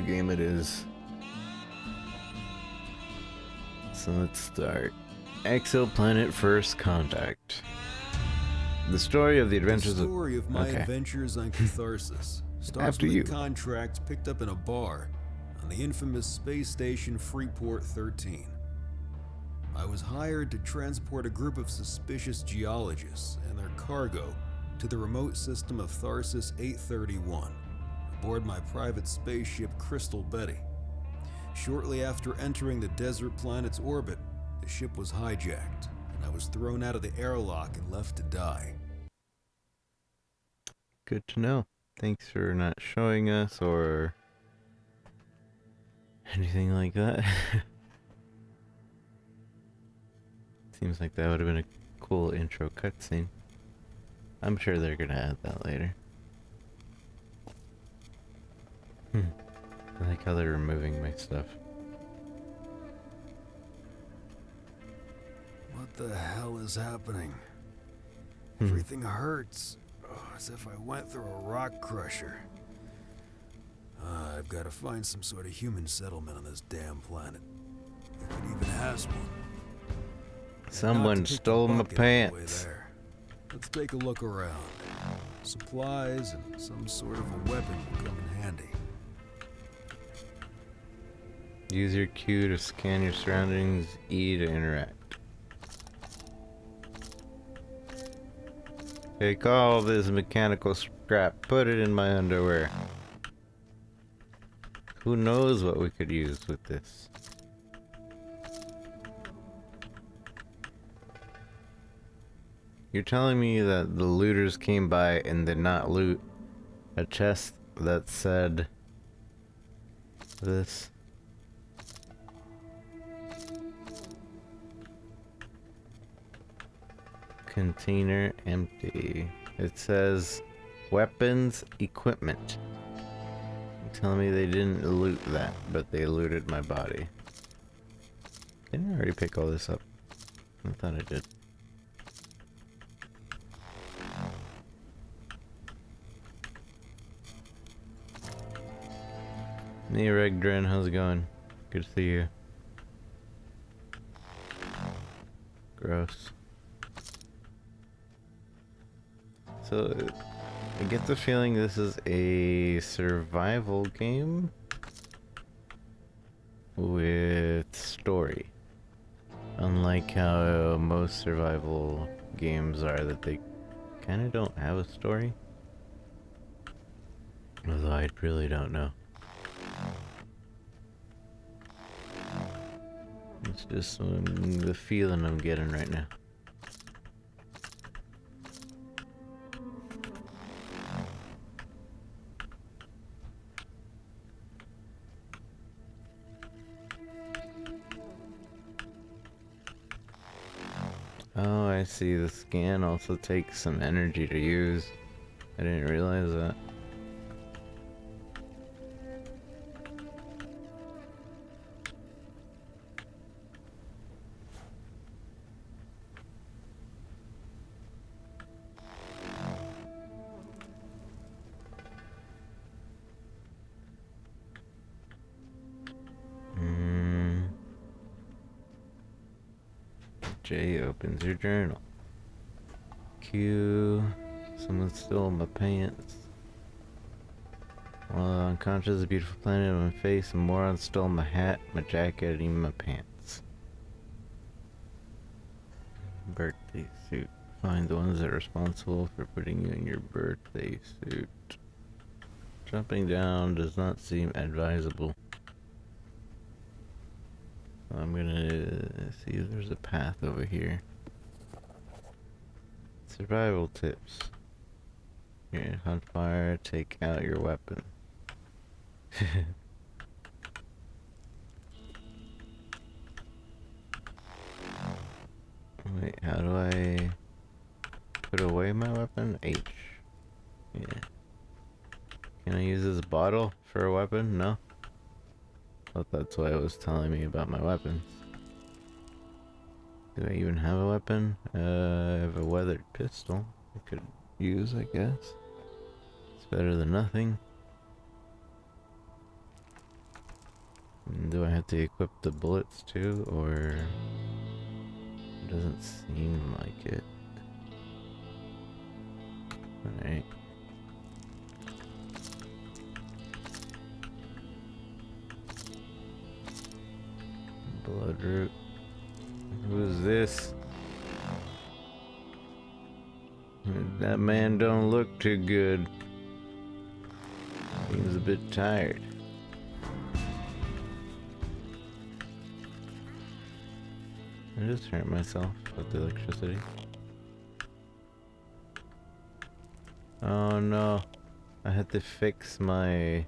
game it is. So let's start. Exoplanet First Contact. The story of the adventures The story of my adventures on Catharsis starts After with you. a contract picked up in a bar on the infamous space station Freeport 13. I was hired to transport a group of suspicious geologists and their cargo to the remote system of Tharsis 831 aboard my private spaceship Crystal Betty. Shortly after entering the desert planet's orbit, the ship was hijacked, and I was thrown out of the airlock and left to die. Good to know. Thanks for not showing us or anything like that. Seems like that would have been a cool intro cutscene. I'm sure they're gonna add that later. I like how they're removing my stuff. What the hell is happening? Everything hurts. As if I went through a rock crusher. I've got to find some sort of human settlement on this damn planet. If it even has one. Someone stole my pants. Let's take a look around. Supplies and some sort of a weapon will come in handy. Use your Q to scan your surroundings, E to interact. Take all this mechanical scrap, put it in my underwear. Who knows what we could use with this? You're telling me that the looters came by and did not loot a chest that said this? Container empty. It says weapons equipment. You're telling me they didn't loot that, but they looted my body. Didn't I already pick all this up? I thought I did. Hey Regdren, how's it going? Good to see you. Gross. So, I get the feeling this is a survival game with story. Unlike how most survival games are, that they kind of don't have a story. Although I really don't know. It's just the feeling I'm getting right now. Oh, I see. The scan also takes some energy to use. I didn't realize that. J opens your journal. Q, someone stole my pants. While unconscious, a beautiful planet on my face, a moron stole my hat, my jacket, and even my pants. Birthday suit. Find the ones that are responsible for putting you in your birthday suit. Jumping down does not seem advisable. I'm gonna see if there's a path over here. Survival tips. You're on fire, take out your weapon. Wait, how do I put away my weapon? H. Yeah. Can I use this bottle for a weapon? No? Thought that's what it was telling me about my weapons. Do I even have a weapon? I have a weathered pistol I could use, I guess. It's better than nothing. Do I have to equip the bullets too, or it doesn't seem like it? Alright. Bloodroot. Who's this? That man don't look too good. Seems a bit tired. I just hurt myself with the electricity. Oh no. I had to fix my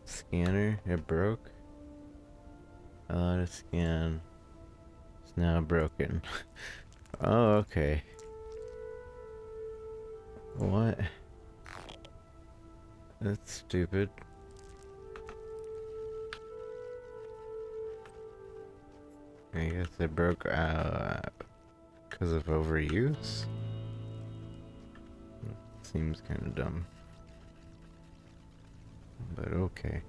scanner. It broke. I allowed to scan. It's now broken. Oh, okay. What? That's stupid. I guess it broke because of overuse? Seems kind of dumb. But okay.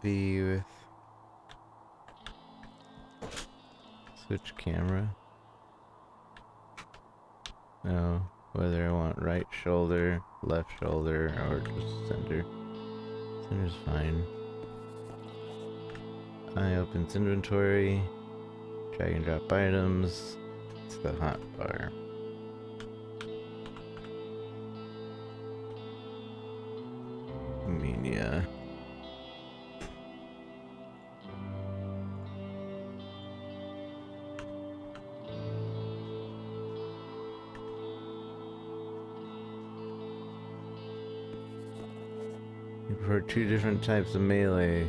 V with switch camera. No, whether I want right shoulder, left shoulder, or just center. Center's fine. Eye opens inventory. Drag and drop items. It's the hot bar. I mean, yeah. For two different types of melee.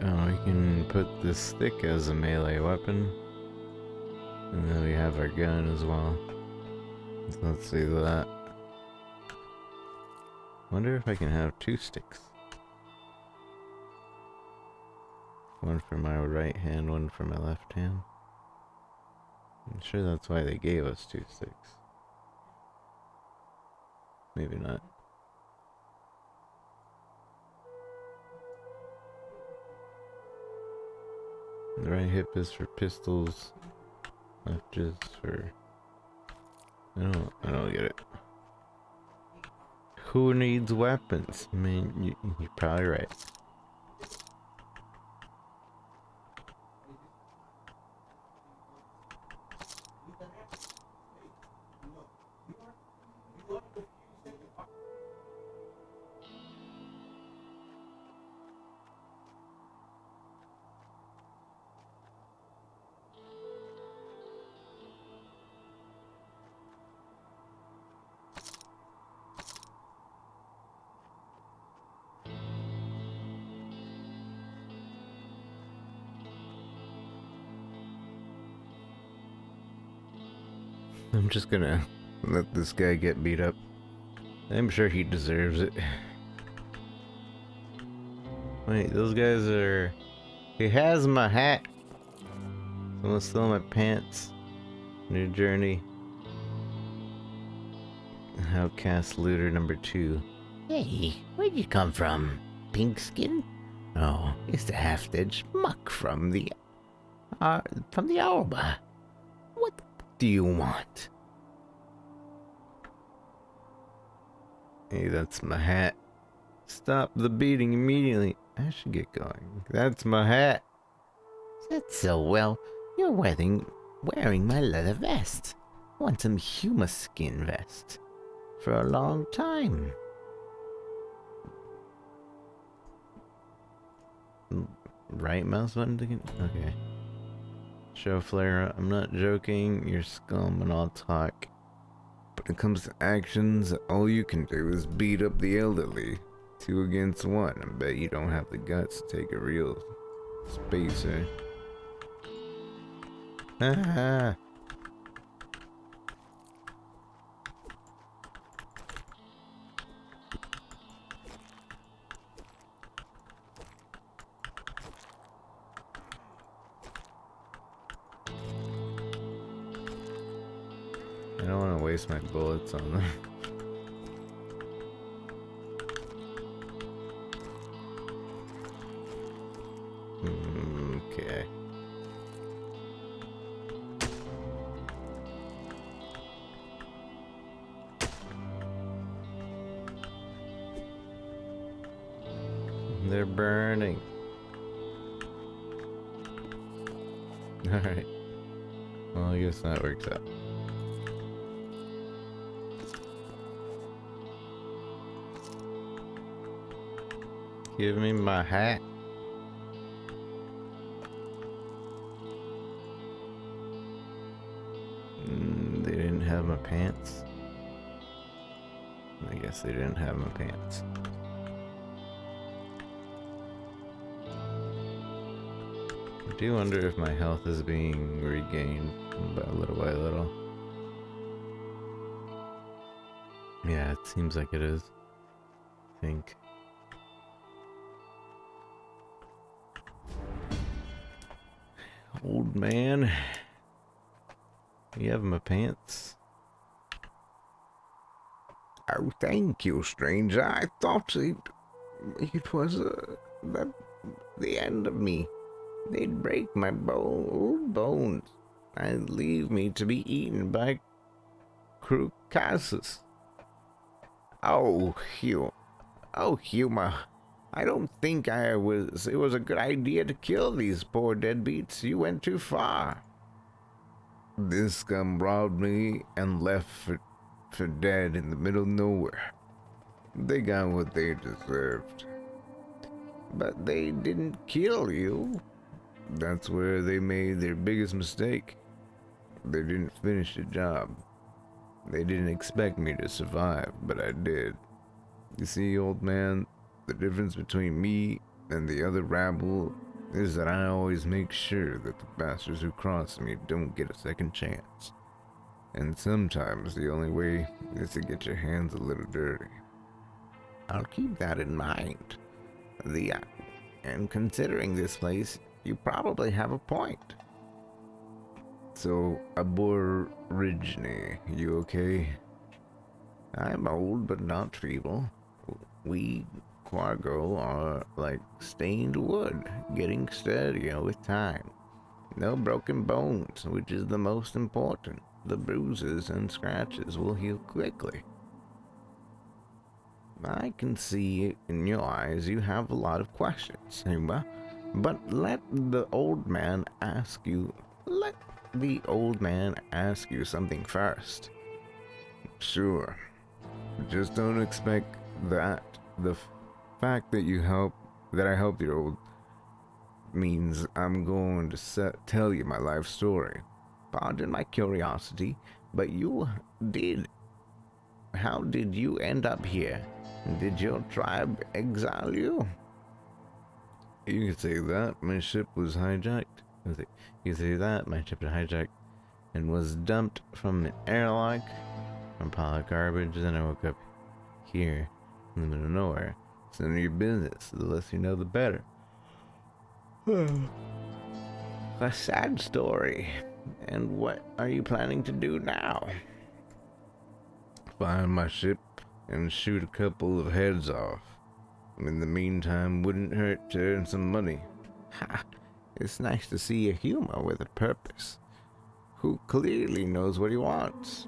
Oh, we can put the stick as a melee weapon. And then we have our gun as well. So let's see that. Wonder if I can have two sticks. One for my right hand, one for my left hand. I'm sure that's why they gave us two sticks. Maybe not. The right hip is for pistols. Left is for... I don't get it. Who needs weapons? I mean, you're probably right. I'm just gonna let this guy get beat up. I'm sure he deserves it. Wait, those guys are... He has my hat. Someone stole my pants. New journey. Outcast looter number 2. Hey, where'd you come from? Pink skin? Oh, it's the half-dead schmuck from the Alba. What do you want? Hey, that's my hat. Stop the beating immediately. I should get going. That's my hat. That's so well. You're wearing my leather vest. I want some humus skin vest. For a long time. Right mouse button to get... Okay. Show flare. I'm not joking. You're scum and I'll talk When it comes to actions, all you can do is beat up the elderly. 2 against 1. I bet you don't have the guts to take a real spacer. Ah. I don't want to waste my bullets on them. Okay. They're burning. Alright. Well, I guess that works out. Give me my hat. They didn't have my pants. I guess they didn't have my pants. I do wonder if my health is being regained little by little. Yeah, it seems like it is. I think. Old man. You have my pants? Oh, thank you, stranger. I thought it was the end of me. They'd break my old bones and leave me to be eaten by Crucasus. Oh, Huma. I don't think it was a good idea to kill these poor deadbeats. You went too far. This scum robbed me and left for dead in the middle of nowhere. They got what they deserved. But they didn't kill you. That's where they made their biggest mistake. They didn't finish the job. They didn't expect me to survive, but I did. You see, old man, the difference between me and the other rabble is that I always make sure that the bastards who cross me don't get a second chance. And sometimes the only way is to get your hands a little dirty. I'll keep that in mind. And considering this place, you probably have a point. So, Aborigine, you okay? I'm old but not feeble. We Quargo are like stained wood, getting steadier with time. No broken bones, which is the most important. The bruises and scratches will heal quickly. I can see in your eyes you have a lot of questions, Huma. But let the old man ask you something first. Sure. Just don't expect that the fact that I helped you old means I'm going to tell you my life story. Pardon my curiosity, but how did you end up here? Did your tribe exile you? You can say that. My ship was hijacked. You can say that. My ship was hijacked and was dumped from an airlock from a pile of garbage. Then I woke up here in the middle of nowhere. It's none of your business. The less you know, the better. A sad story. And what are you planning to do now? Find my ship and shoot a couple of heads off. In the meantime, wouldn't hurt to earn some money. Ha! It's nice to see a Huma with a purpose, who clearly knows what he wants.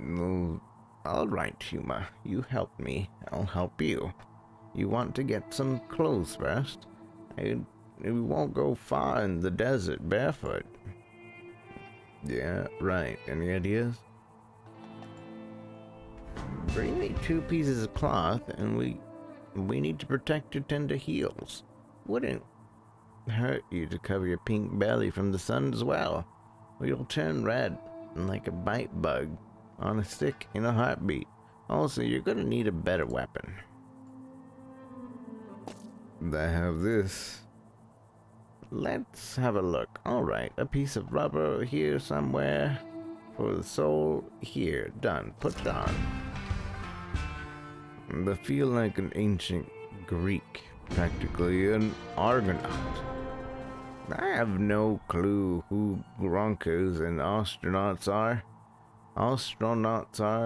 No, all right, Huma. You help me. I'll help you. You want to get some clothes first? We won't go far in the desert barefoot. Yeah, right. Any ideas? Bring me 2 pieces of cloth, and we need to protect your tender heels. Wouldn't hurt you to cover your pink belly from the sun as well, or you'll turn red like a bite bug on a stick in a heartbeat. Also, you're gonna need a better weapon. I have this. Let's have a look. Alright, a piece of rubber here somewhere. For the soul, here. Done. Put it on. I feel like an ancient Greek, practically an Argonaut. I have no clue who Gronkers and astronauts are,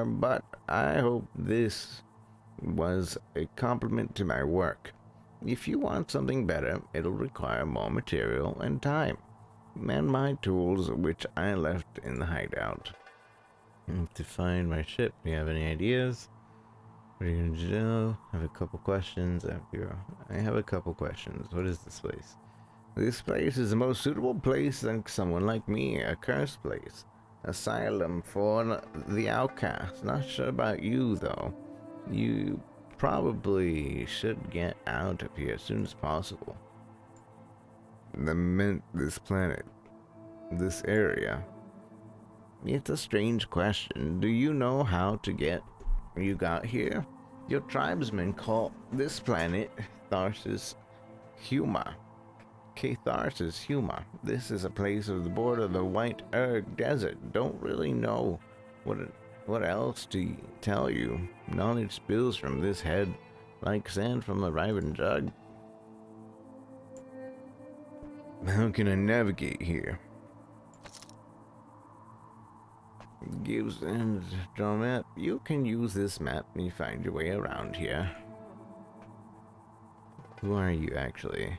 but I hope this was a compliment to my work. If you want something better, it'll require more material and time, and my tools, which I left in the hideout. To find my ship, do you have any ideas? What are you gonna do? I have a couple questions. I have a couple questions. What is this place? This place is the most suitable place than someone like me, a cursed place. Asylum for the outcast. Not sure about you, though. You probably should get out of here as soon as possible. This planet, this area. It's a strange question. Do you know how to get you got here? Your tribesmen call this planet Catharsis Huma. This is a place of the border of the White Erg Desert. Don't really know what else to tell you. Knowledge spills from this head like sand from a riven jug. How can I navigate here? Gives and draw map. You can use this map and you find your way around here. Who are you actually?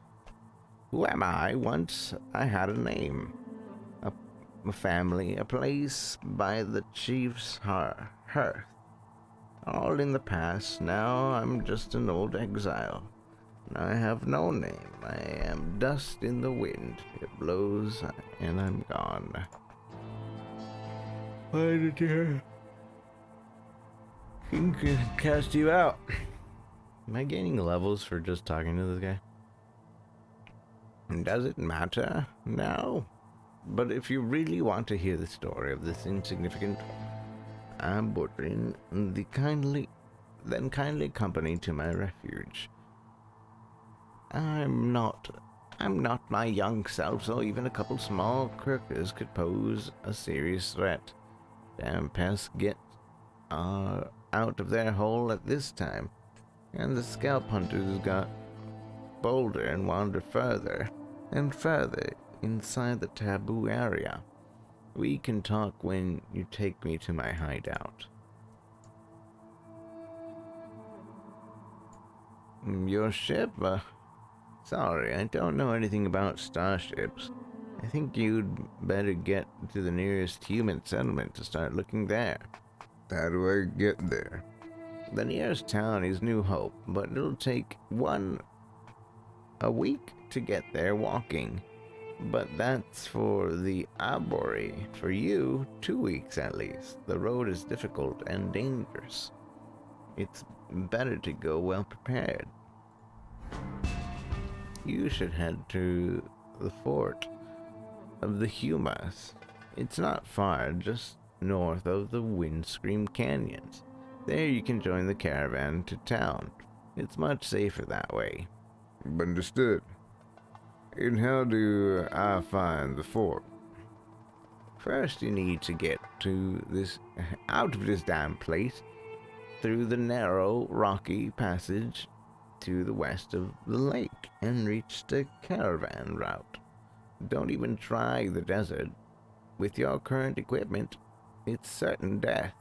Who am I? Once I had a name, a family, a place by the chief's hearth. All in the past. Now I'm just an old exile. I have no name. I am dust in the wind. It blows and I'm gone. Why did you cast you out? Am I gaining levels for just talking to this guy? Does it matter? No. But if you really want to hear the story of this insignificant butchering, then kindly accompany to my refuge. I'm not my young self, so even a couple small croakers could pose a serious threat. Damn pests get out of their hole at this time, and the scalp hunters got bolder and wander further and further inside the taboo area. We can talk when you take me to my hideout. Your ship? Sorry, I don't know anything about starships. I think you'd better get to the nearest human settlement to start looking there. How do I get there? The nearest town is New Hope, but it'll take a week to get there walking. But that's for the Arbori. For you, 2 weeks at least. The road is difficult and dangerous. It's better to go well prepared. You should head to the fort of the Humas. It's not far, just north of the Windscream Canyons. There you can join the caravan to town. It's much safer that way. Understood. And how do I find the fort? First you need to get out of this damn place through the narrow, rocky passage to the west of the lake and reach the caravan route. Don't even try the desert. With your current equipment, it's certain death.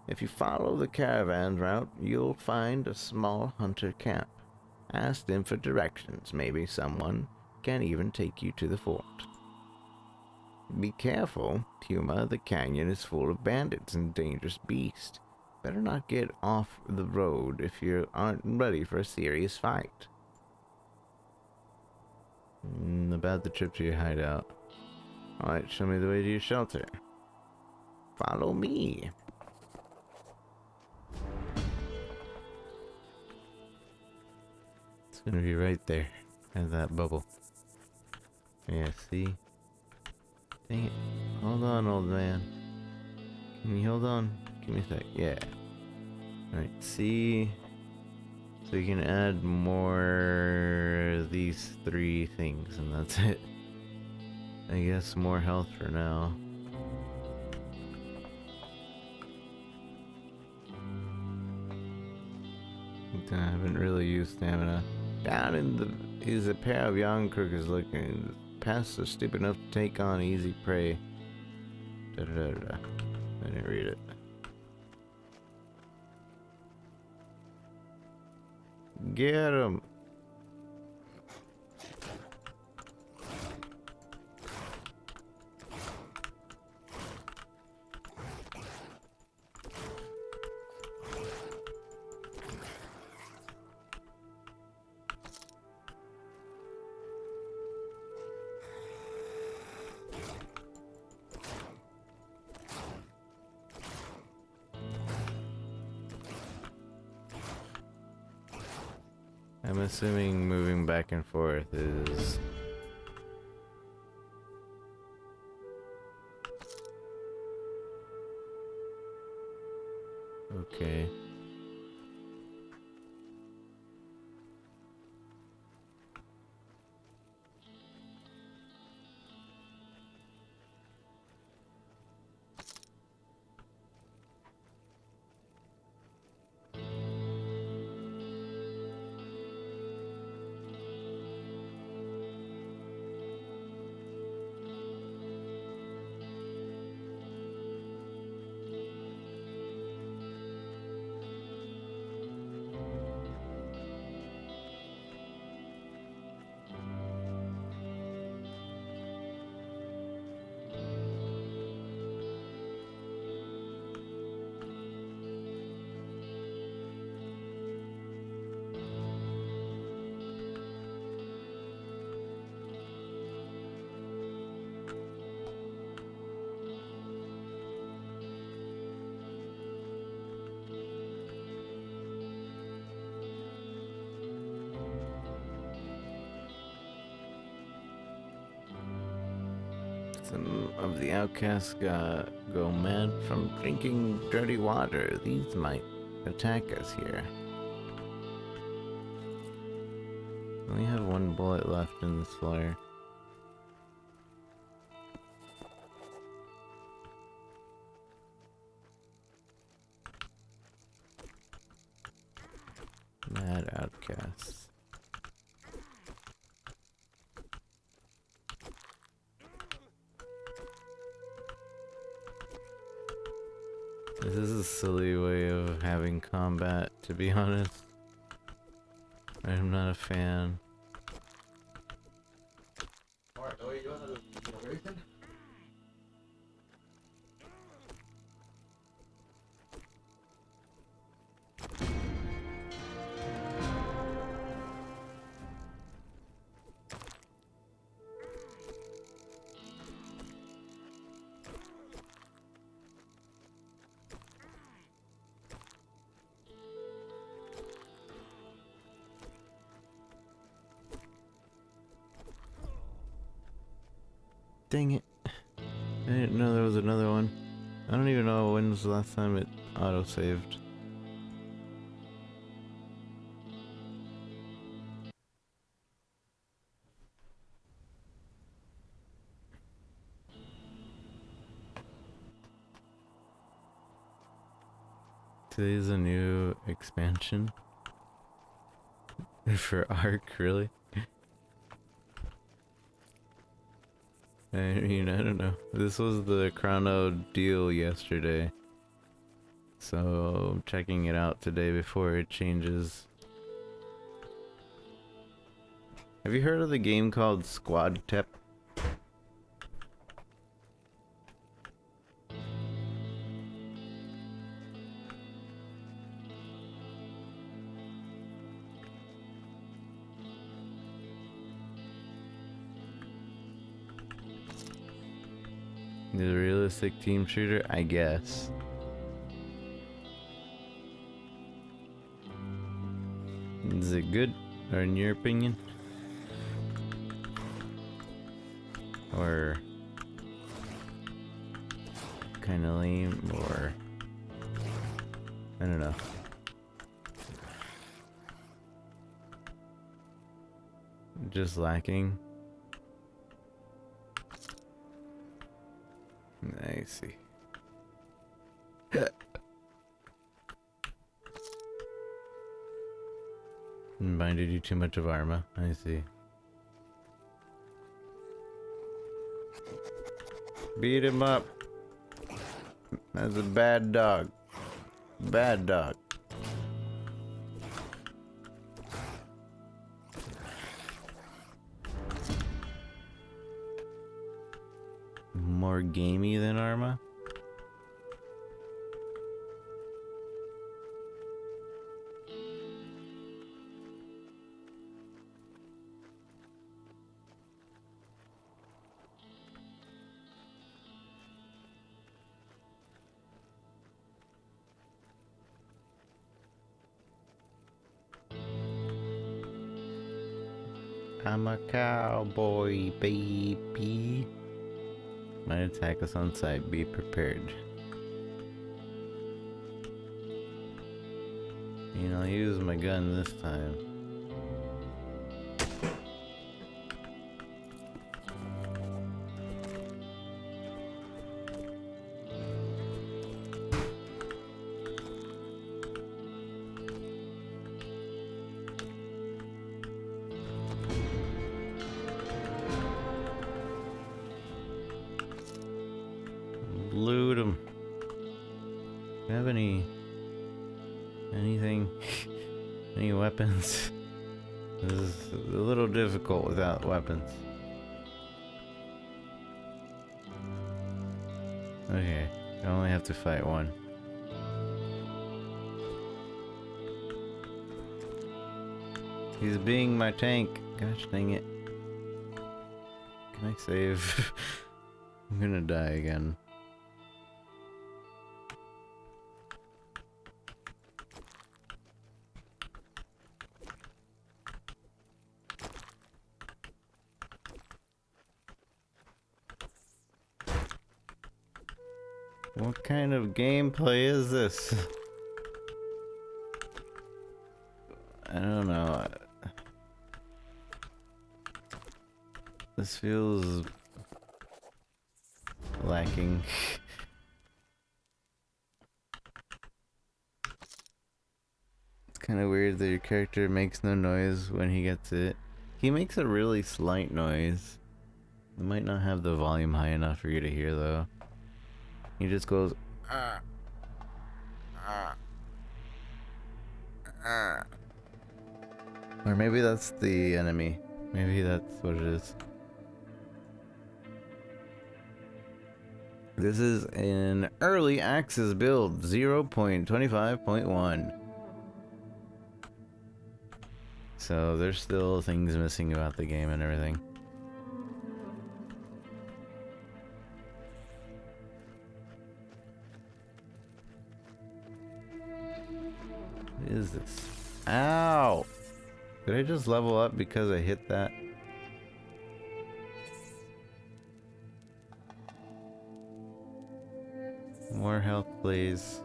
If you follow the caravan route, you'll find a small hunter camp. Ask them for directions. Maybe someone can even take you to the fort. Be careful, Huma. The canyon is full of bandits and dangerous beasts. Better not get off the road if you aren't ready for a serious fight. About the trip to your hideout. Alright, show me the way to your shelter. Follow me. It's gonna be right there. At that bubble. Yeah, see? Dang it. Hold on, old man. Can you hold on? Give me a sec. Yeah. Alright, see. So you can add more of these 3 things, and that's it. I guess more health for now. I haven't really used stamina. Down in the is a pair of young crookers looking. Pests are stupid enough to take on easy prey. Da da da da. I didn't read it. Get him! I'm assuming moving back and forth is... okay. Some of the outcasts go mad from drinking dirty water. These might attack us here. Only have 1 bullet left in this flare. Mad outcasts. This is a silly way of having combat, to be honest. I'm not a fan. Dang it. I didn't know there was another one. I don't even know when was the last time it auto-saved. Today's a new expansion. For Ark, really? I mean, I don't know. This was the chrono deal yesterday. So I'm checking it out today before it changes. Have you heard of the game called Squad Tep? The realistic team shooter, I guess. Is it good, or in your opinion? Or kind of lame, or I don't know. Just lacking. I see. Reminded you too much of Arma. I see. Beat him up. That's a bad dog. Bad dog. More gamey than Arma? I'm a cowboy, baby. Might attack us on sight. Be prepared. And I'll use my gun this time. Loot them. Do you have anything? Any weapons? This is a little difficult without weapons. Okay, I only have to fight one. He's being my tank. Gosh dang it. Can I save? I'm gonna die again. What kind of gameplay is this? I don't know. This feels lacking. It's kind of weird that your character makes no noise when he gets it. He makes a really slight noise. It might not have the volume high enough for you to hear though. He just goes, ah, ah, ah. Or maybe that's the enemy. Maybe that's what it is. This is an early access build, 0.25.1. So there's still things missing about the game and everything. What is this? Ow! Did I just level up because I hit that? More health, please.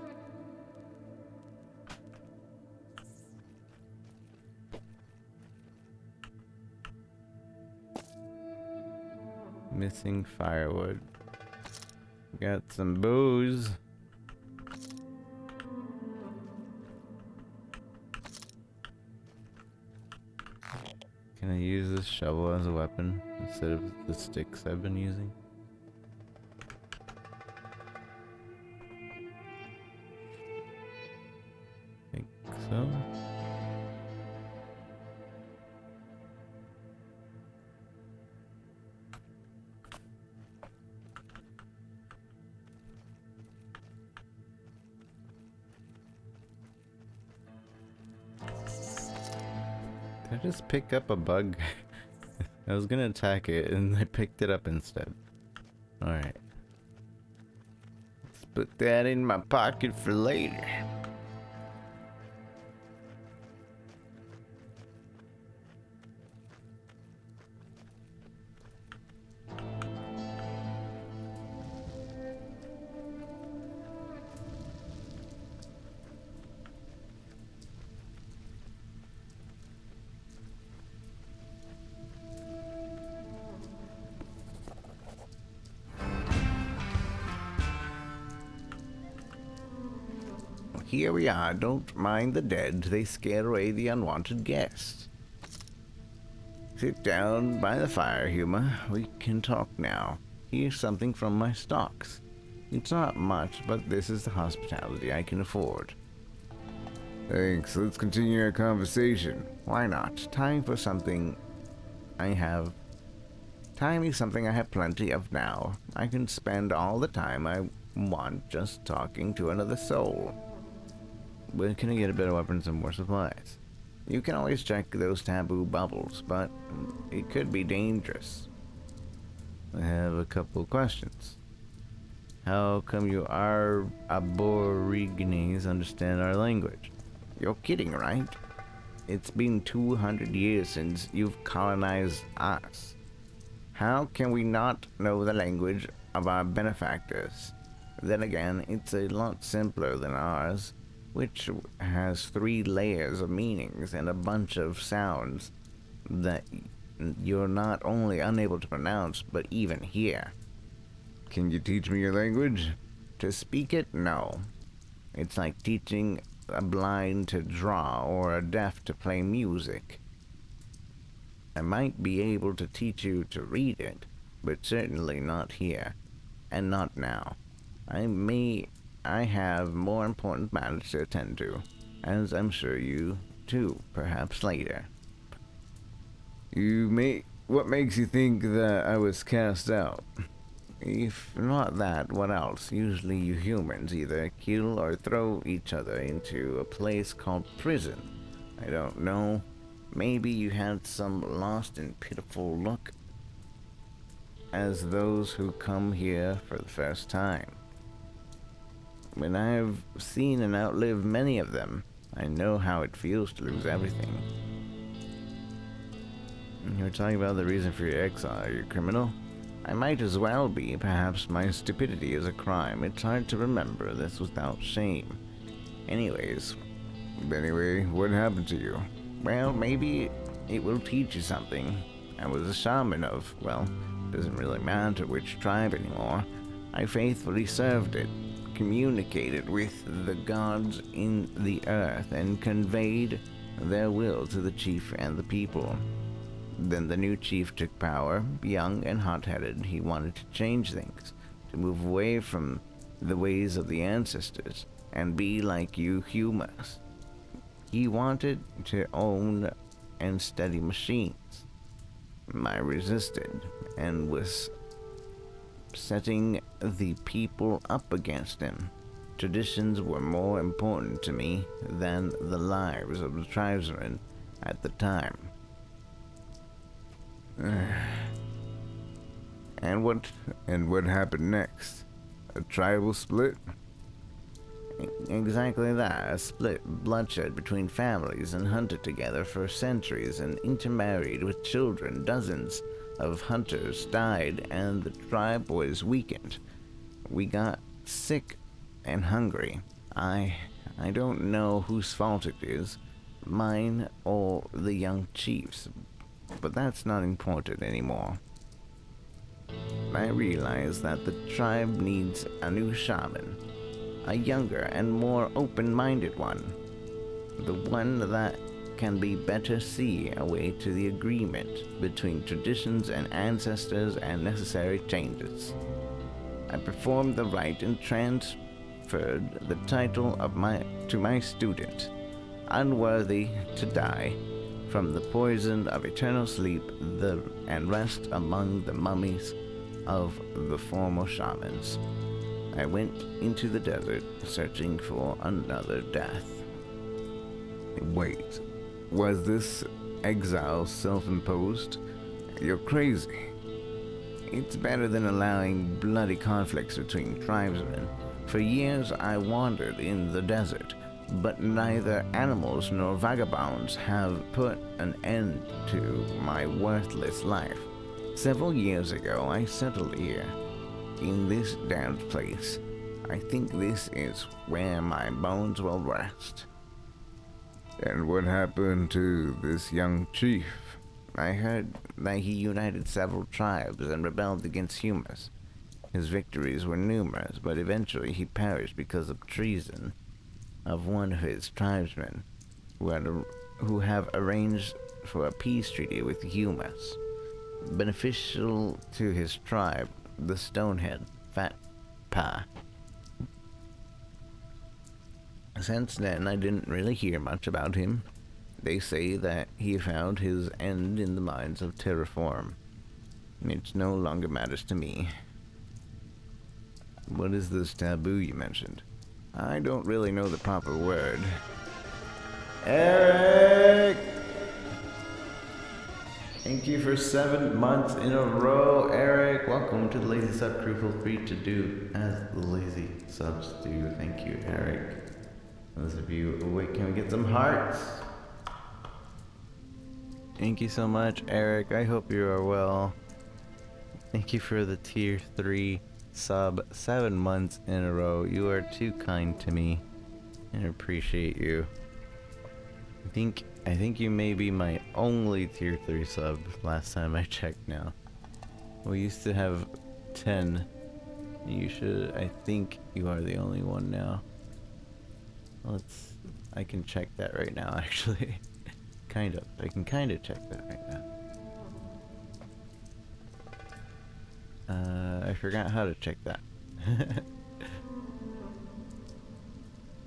Missing firewood. Got some booze. Can I use this shovel as a weapon instead of the sticks I've been using? Think so. Did I just pick up a bug? I was gonna attack it and I picked it up instead. Alright. Let's put that in my pocket for later. here we are. Don't mind the dead. They scare away the unwanted guests. Sit down by the fire, Huma. We can talk now. Here's something from my stocks. It's not much, but this is the hospitality I can afford. Thanks. Let's continue our conversation. Why not? Time is something I have plenty of now. I can spend all the time I want just talking to another soul. Where can I get a better weapons and more supplies? You can always check those taboo bubbles, but it could be dangerous. I have a couple questions. How come you Aborigines understand our language? You're kidding, right? It's been 200 years since you've colonized us. How can we not know the language of our benefactors? Then again, it's a lot simpler than ours, which has 3 layers of meanings and a bunch of sounds that you're not only unable to pronounce, but even hear. Can you teach me your language? To speak it? No. It's like teaching a blind to draw or a deaf to play music. I might be able to teach you to read it, but certainly not here, and not now. I have more important matters to attend to, as I'm sure you too, perhaps later. What makes you think that I was cast out? If not that, what else? Usually you humans either kill or throw each other into a place called prison. I don't know. Maybe you had some lost and pitiful look as those who come here for the first time. When I've seen and outlived many of them, I know how it feels to lose everything. You're talking about the reason for your exile. Are you a criminal? I might as well be. Perhaps my stupidity is a crime. It's hard to remember this without shame. Anyway, what happened to you? Well, maybe it will teach you something. I was a shaman of, well, doesn't really matter which tribe anymore. I faithfully served it, communicated with the gods in the earth, and conveyed their will to the chief and the people. Then the new chief took power, young and hot-headed. He wanted to change things, to move away from the ways of the ancestors, and be like you humans. He wanted to own and study machines. I resisted, and was setting the people up against him. Traditions were more important to me than the lives of the tribesmen at the time. And what happened next? A tribal split? Exactly that, a split, bloodshed between families, and hunted together for centuries and intermarried with children. Dozens of hunters died and the tribe was weakened. We got sick and hungry. I don't know whose fault it is, mine or the young chief's, but that's not important anymore. I realize that the tribe needs a new shaman, a younger and more open-minded one, the one that can be better see a way to the agreement between traditions and ancestors and necessary changes. I performed the rite and transferred the title to my student, unworthy to die from the poison of eternal sleep and rest among the mummies of the former shamans. I went into the desert searching for another death. Wait, was this exile self-imposed? You're crazy. It's better than allowing bloody conflicts between tribesmen. For years I wandered in the desert, but neither animals nor vagabonds have put an end to my worthless life. Several years ago I settled here, in this damned place. I think this is where my bones will rest. And what happened to this young chief? I heard that he united several tribes and rebelled against humans. His victories were numerous, but eventually he perished because of treason. of one of his tribesmen who have arranged for a peace treaty with humans, beneficial to his tribe, the Stonehead Fat Pa. Since then, I didn't really hear much about him. They say that he found his end in the mines of Terraform. It no longer matters to me. What is this taboo you mentioned? I don't really know the proper word. Eric! Thank you for 7 months in a row, Eric. Welcome to the Lazy Sub Crew. Feel free to do as the Lazy Subs do. Thank you, Eric. Those of you awake, can we get some hearts? Thank you so much, Eric. I hope you are well. Thank you for the tier 3 sub 7 months in a row. You are too kind to me. I appreciate you. I think you may be my only tier 3 sub last time I checked now. We used to have 10. I think you are the only one now. I can check that right now actually. I can kind of check that right now. I forgot how to check that.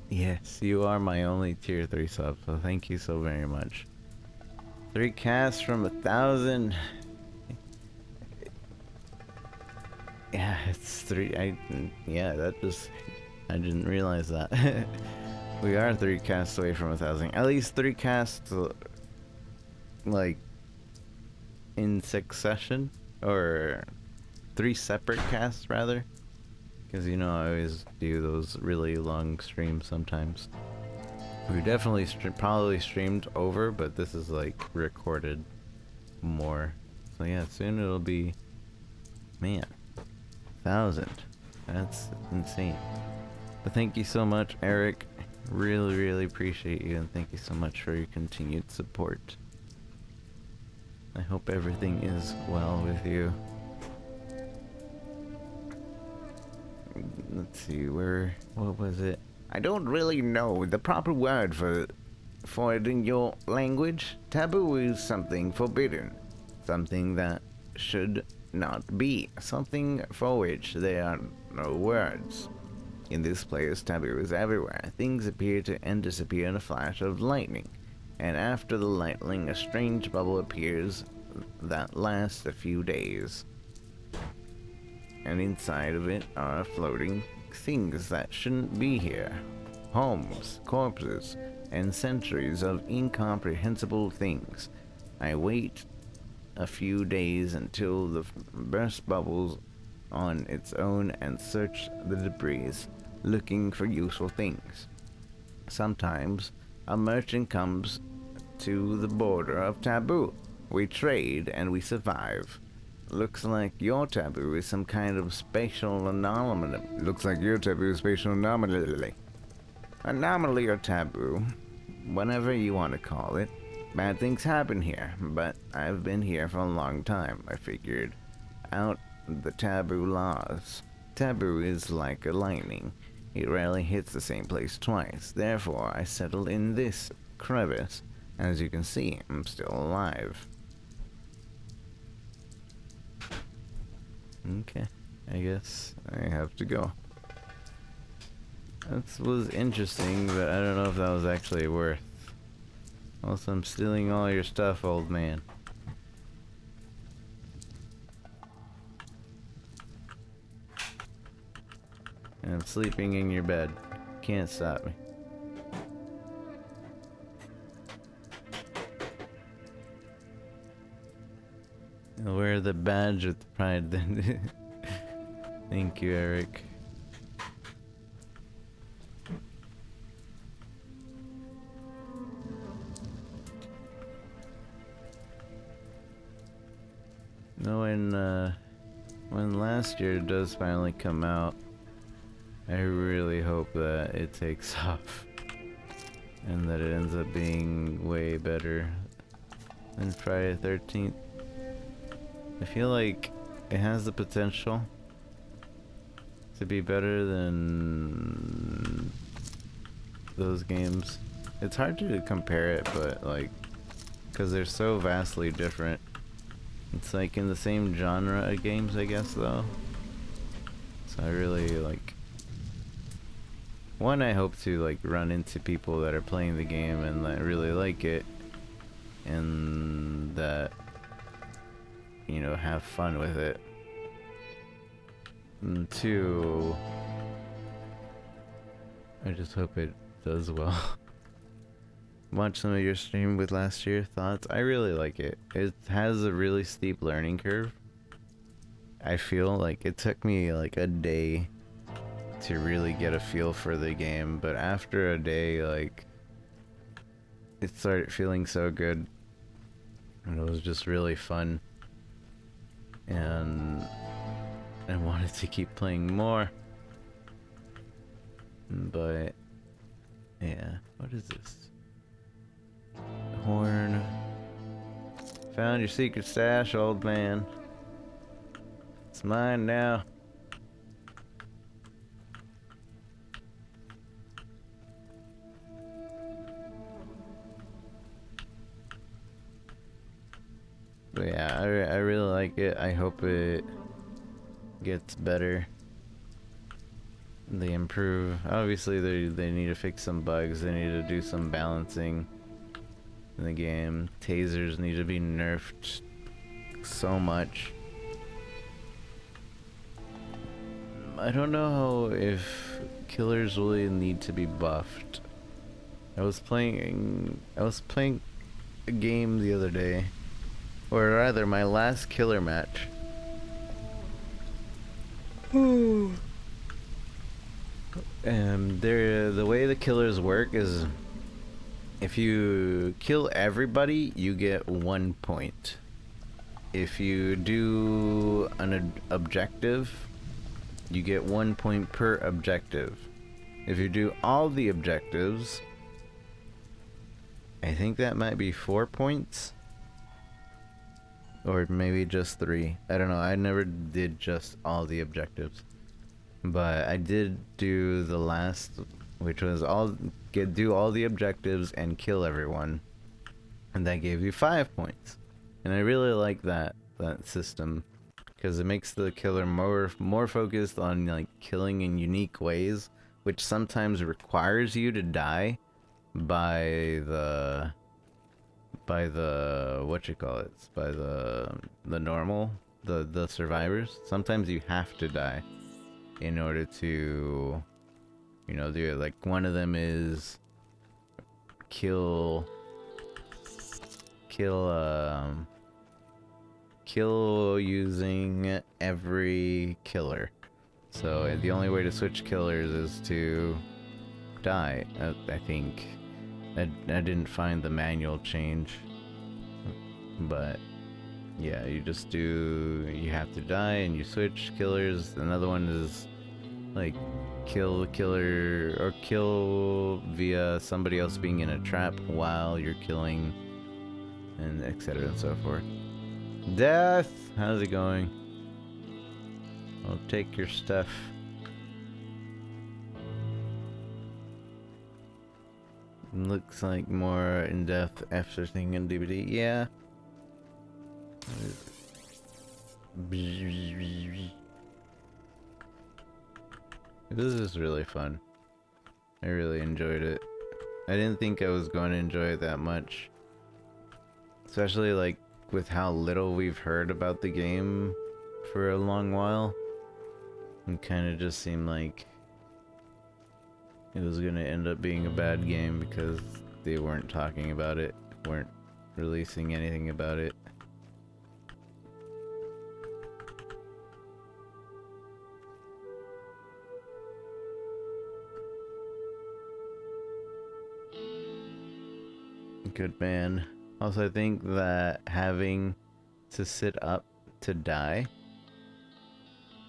Yes, you are my only tier 3 sub, so thank you so very much. 3 casts from 1,000. Yeah, it's 3. I didn't realize that. We are 3 casts away from 1,000. At least 3 casts, like, in succession, or 3 separate casts rather, because I always do those really long streams sometimes. We definitely probably streamed over, but this is like recorded more. So yeah, soon it'll be, man, 1,000. That's insane. But thank you so much, Eric. Really appreciate you, and thank you so much for your continued support. I hope everything is well with you. Let's see, what was it? I don't really know the proper word for it in your language. Taboo is something forbidden, something that should not be, something for which there are no words. In this place, taboo is everywhere. Things appear to and disappear in a flash of lightning, and after the lightning, a strange bubble appears that lasts a few days. And inside of it are floating things that shouldn't be here. Homes, corpses, and centuries of incomprehensible things. I wait a few days until the burst bubbles on its own and search the debris, looking for useful things. Sometimes a merchant comes to the border of taboo. We trade and we survive. Looks like your taboo is some kind of spatial anomaly. Anomaly or taboo, whatever you want to call it. Bad things happen here, but I've been here for a long time. I figured out the taboo laws. Taboo is like a lightning. It rarely hits the same place twice. Therefore, I settled in this crevice. As you can see, I'm still alive. Okay, I guess I have to go. That was interesting, but I don't know if that was actually worth. Also, I'm stealing all your stuff, old man. And I'm sleeping in your bed. Can't stop me. I'll wear the badge with pride then. Thank you, Eric. No, when last year does finally come out, I really hope that it takes off and that it ends up being way better than Friday the 13th. I feel like it has the potential to be better than those games. It's hard to compare it, but like, because they're so vastly different. It's like in the same genre of games, I guess, though. So I really like. One, I hope to like run into people that are playing the game and that really like it, and that, you know, have fun with it. And two, I just hope it does well. Watch some of your stream with last year thoughts. I really like it. It has a really steep learning curve. I feel like it took me like a day to really get a feel for the game, but after a day, like, it started feeling so good, and it was just really fun, and I wanted to keep playing more. But yeah, what is this? Horn. Found your secret stash, old man. It's mine now. But yeah, I really like it. I hope it gets better. They improve. Obviously, they need to fix some bugs. They need to do some balancing in the game. Tasers need to be nerfed so much. I don't know if killers really need to be buffed. I was playing a game the other day, or rather my last killer match. And the way the killers work is, if you kill everybody, you get 1 point. If you do an objective, you get 1 point per objective. If you do all the objectives, I think that might be 4 points. Or maybe just 3. I don't know. I never did just all the objectives. But I did do the last, which was do all the objectives and kill everyone. And that gave you 5 points. And I really like that system, because it makes the killer more focused on like killing in unique ways, which sometimes requires you to die by the the survivors. Sometimes you have to die in order to, you know, do it. Like, one of them is kill using every killer. So the only way to switch killers is to die. I think I didn't find the manual change, but yeah, you have to die and you switch killers. Another one is like kill the killer, or kill via somebody else being in a trap while you're killing, and etc. and so forth. Death, how's it going? I'll take your stuff. Looks like more in-depth after thing in DVD. Yeah. This is really fun. I really enjoyed it. I didn't think I was going to enjoy it that much. Especially like with how little we've heard about the game for a long while. It kind of just seemed like it was going to end up being a bad game because they weren't talking about it, weren't releasing anything about it. Good man. Also, I think that having to sit up to die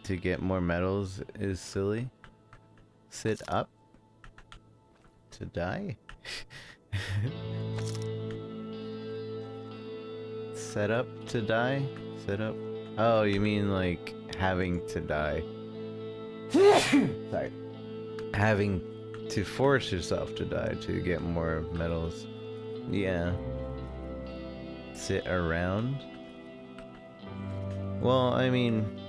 to get more medals is silly. Sit up to die? Set up to die? Set up? Oh, you mean like having to die. Sorry. Having to force yourself to die to get more medals. Yeah. Sit around? Well, I mean,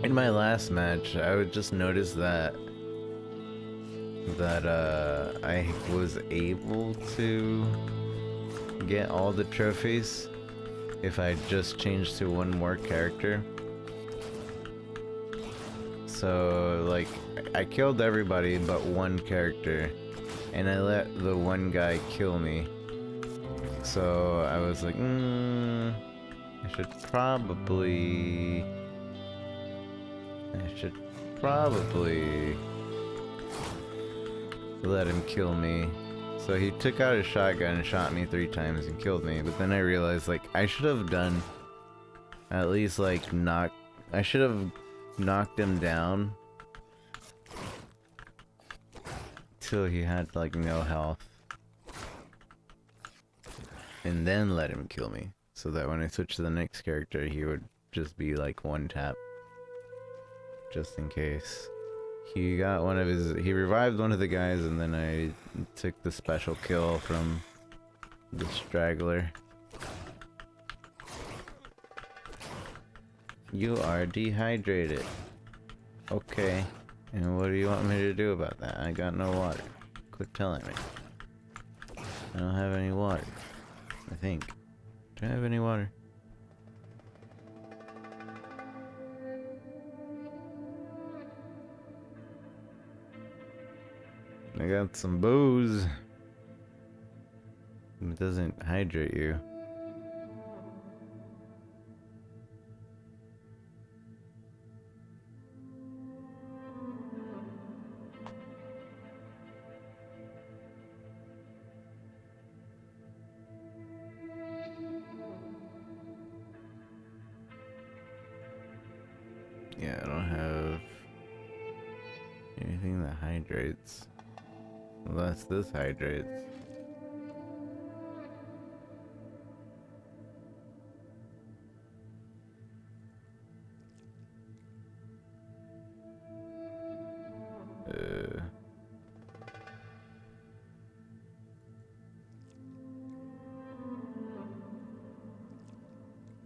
in my last match, I would just notice that I was able to get all the trophies if I just changed to one more character. So, like, I killed everybody but one character, and I let the one guy kill me. So I was like, I should probably let him kill me. So he took out his shotgun and shot me 3 times and killed me. But then I realized, like, I should have done at least, like, I should have knocked him down till he had, like, no health. And then let him kill me. So that when I switch to the next character, he would just be, like, one tap. Just in case. He got he revived one of the guys, and then I took the special kill from the straggler. You are dehydrated. Okay. And what do you want me to do about that? I got no water. Quit telling me. I don't have any water. I think. Do I have any water? I got some booze. It doesn't hydrate you. Yeah, I don't have anything that hydrates. Unless this hydrates.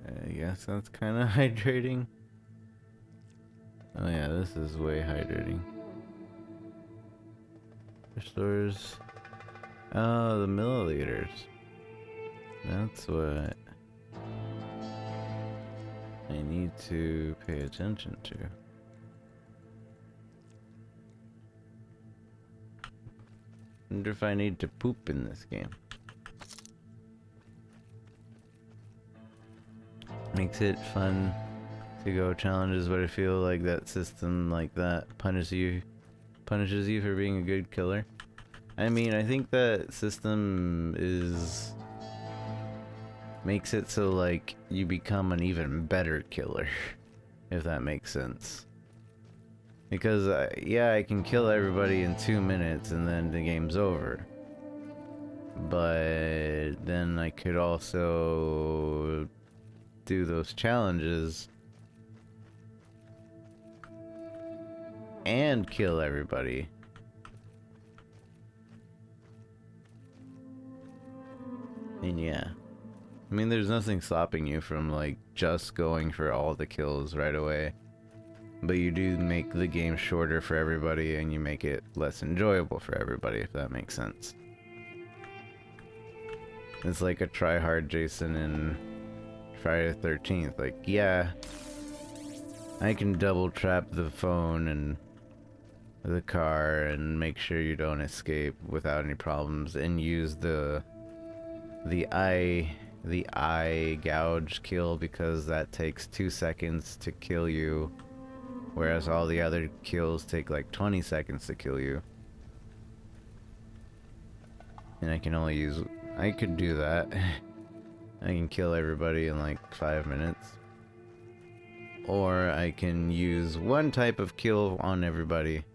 I guess that's kind of hydrating. Oh yeah, this is way hydrating. Restores. Oh, the milliliters. That's what I need to pay attention to. Wonder if I need to poop in this game. Makes it fun to go challenges, but I feel like that system like that punishes you for being a good killer. I mean, I think that system makes it so like you become an even better killer, if that makes sense. Because yeah, I can kill everybody in 2 minutes and then the game's over. But then I could also do those challenges and kill everybody. And yeah, I mean, there's nothing stopping you from like just going for all the kills right away, but you do make the game shorter for everybody and you make it less enjoyable for everybody, if that makes sense. It's like a try-hard Jason in Friday the 13th. Like, yeah, I can double trap the phone and the car and make sure you don't escape without any problems, and use the eye gouge kill, because that takes 2 seconds to kill you, whereas all the other kills take like 20 seconds to kill you. And I could do that. I can kill everybody in like 5 minutes. Or I can use one type of kill on everybody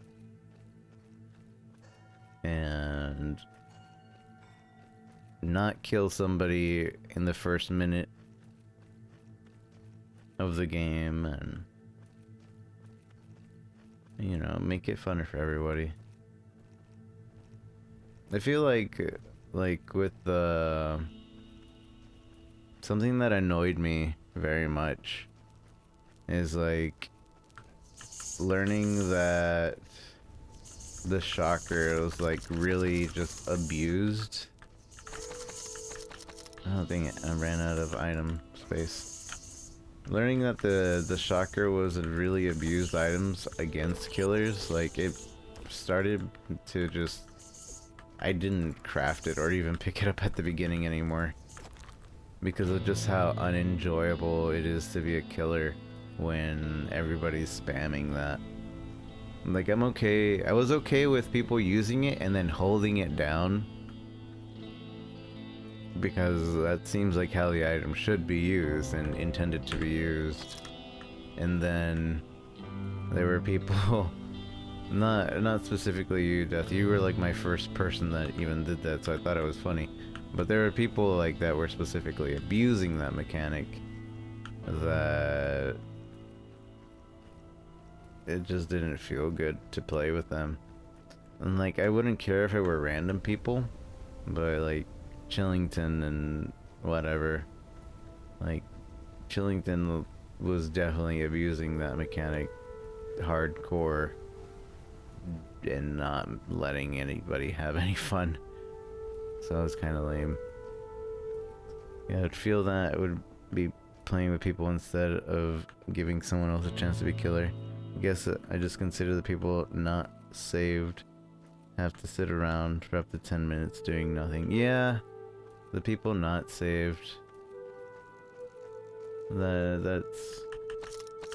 and not kill somebody in the first minute of the game, and You know, make it funner for everybody. I feel like with the something that annoyed me very much is like learning that the shocker was like really just abused. Oh dang it, I ran out of item space. Learning that the shocker was a really abused items against killers, like it started to just, I didn't craft it or even pick it up at the beginning anymore because of just how unenjoyable it is to be a killer when everybody's spamming that. Like I was okay with people using it and then holding it down because that seems like how the item should be used and intended to be used. And then there were people, not specifically you, Death, you were like my first person that even did that, so I thought it was funny. But there were people like that were specifically abusing that mechanic that it just didn't feel good to play with them. And like I wouldn't care if it were random people, but like Chillington and whatever, like Chillington was definitely abusing that mechanic hardcore and not letting anybody have any fun. So it was kind of lame. Yeah, I'd feel that it would be playing with people instead of giving someone else a chance to be killer. I guess I just consider the people not saved have to sit around for up to 10 minutes doing nothing. Yeah, the people not saved. That's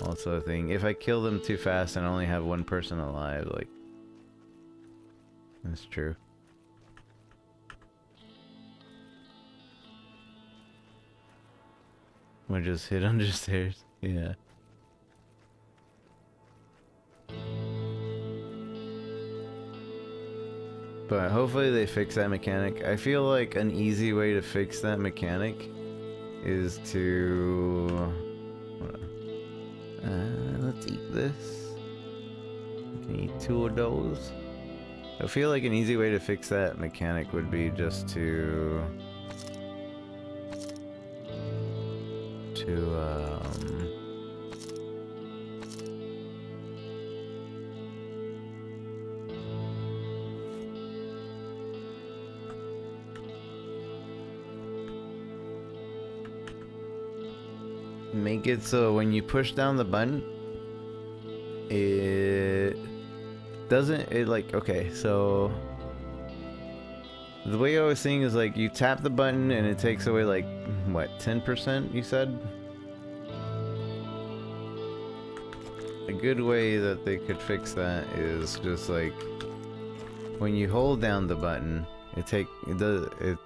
also a thing. If I kill them too fast and only have one person alive, like, that's true. Or just hid under stairs. Yeah. But hopefully they fix that mechanic. I feel like an easy way to fix that mechanic is to... let's eat this. You can eat 2 of those. I feel like an easy way to fix that mechanic would be just to make it so when you push down the button, it doesn't, it like, okay, so the way I was seeing is like you tap the button and it takes away like, what, 10% you said? A good way that they could fix that is just like when you hold down the button, it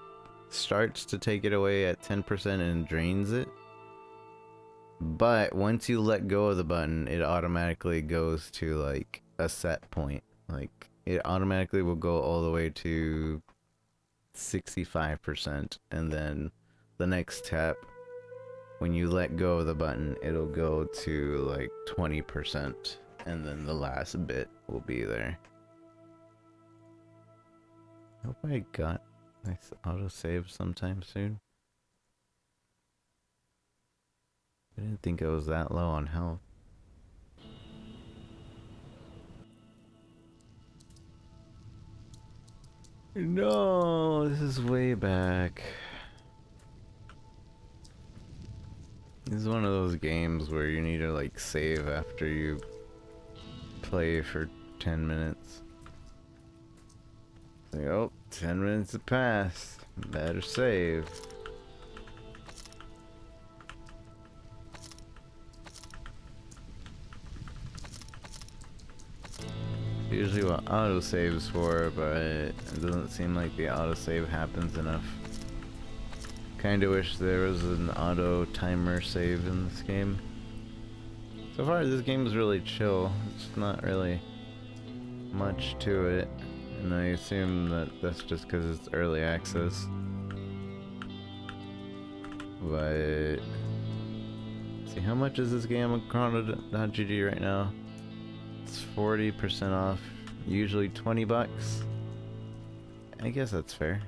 starts to take it away at 10% and drains it. But once you let go of the button, it automatically goes to like a set point. Like it automatically will go all the way to 65%, and then the next tap, when you let go of the button, it'll go to like 20%, and then the last bit will be there. I hope I got nice autosave sometime soon. I didn't think I was that low on health. No, this is way back. This is one of those games where you need to like save after you play for 10 minutes. Like, oh, 10 minutes have passed. Better save. Usually what autosave's for, but it doesn't seem like the autosave happens enough. Kinda wish there was an auto timer save in this game. So far this game is really chill. It's not really much to it, and I assume that that's just because it's early access. But see, how much is this game on Chrono.gg right now? It's 40% off, usually 20 bucks. I guess that's fair.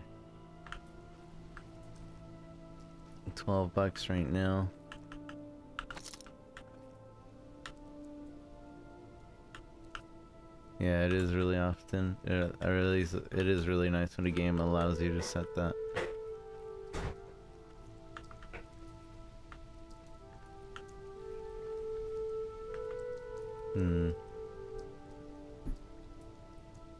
12 bucks right now. Yeah, it is really often. It is really nice when a game allows you to set that.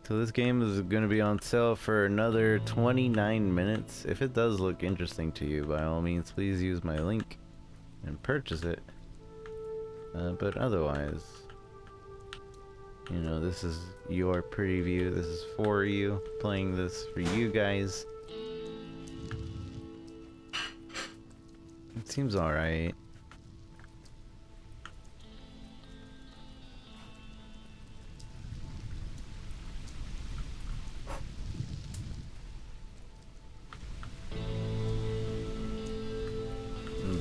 So this game is going to be on sale for another 29 minutes. If it does look interesting to you, by all means, please use my link and purchase it. But otherwise, you know, this is your preview. This is for you. Playing this for you guys. It seems alright.